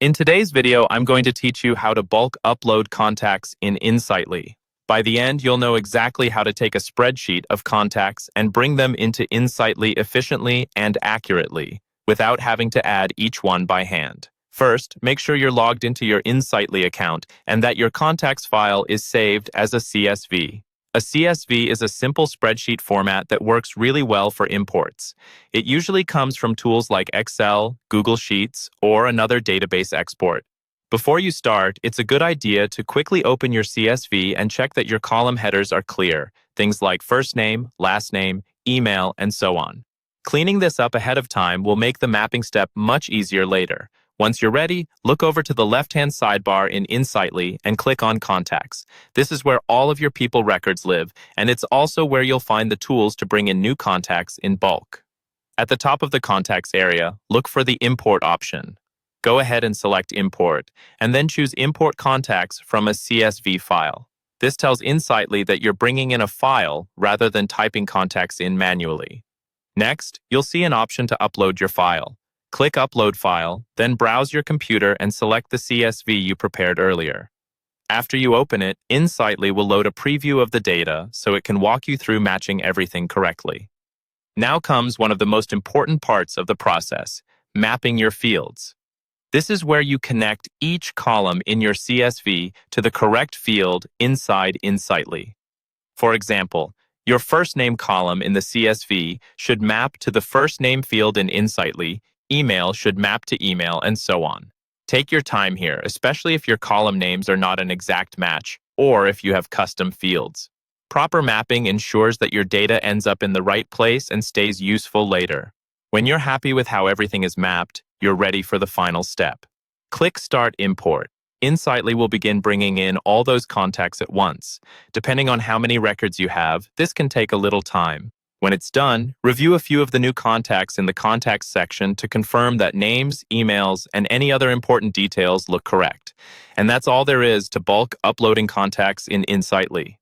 In today's video, I'm going to teach you how to bulk upload contacts in Insightly. By the end, you'll know exactly how to take a spreadsheet of contacts and bring them into Insightly efficiently and accurately, without having to add each one by hand. First, make sure you're logged into your Insightly account and that your contacts file is saved as a CSV. A CSV is a simple spreadsheet format that works really well for imports. It usually comes from tools like Excel, Google Sheets, or another database export. Before you start, it's a good idea to quickly open your CSV and check that your column headers are clear, things like first name, last name, email, and so on. Cleaning this up ahead of time will make the mapping step much easier later. Once you're ready, look over to the left-hand sidebar in Insightly and click on Contacts. This is where all of your people records live, and it's also where you'll find the tools to bring in new contacts in bulk. At the top of the Contacts area, look for the Import option. Go ahead and select Import, and then choose Import Contacts from a CSV file. This tells Insightly that you're bringing in a file rather than typing contacts in manually. Next, you'll see an option to upload your file. Click Upload File, then browse your computer and select the CSV you prepared earlier. After you open it, Insightly will load a preview of the data so it can walk you through matching everything correctly. Now comes one of the most important parts of the process, mapping your fields. This is where you connect each column in your CSV to the correct field inside Insightly. For example, your first name column in the CSV should map to the first name field in Insightly, email should map to email, and so on. Take your time here, especially if your column names are not an exact match, or if you have custom fields. Proper mapping ensures that your data ends up in the right place and stays useful later. When you're happy with how everything is mapped, you're ready for the final step. Click Start Import. Insightly will begin bringing in all those contacts at once. Depending on how many records you have, this can take a little time. When it's done, review a few of the new contacts in the Contacts section to confirm that names, emails, and any other important details look correct. And that's all there is to bulk uploading contacts in Insightly.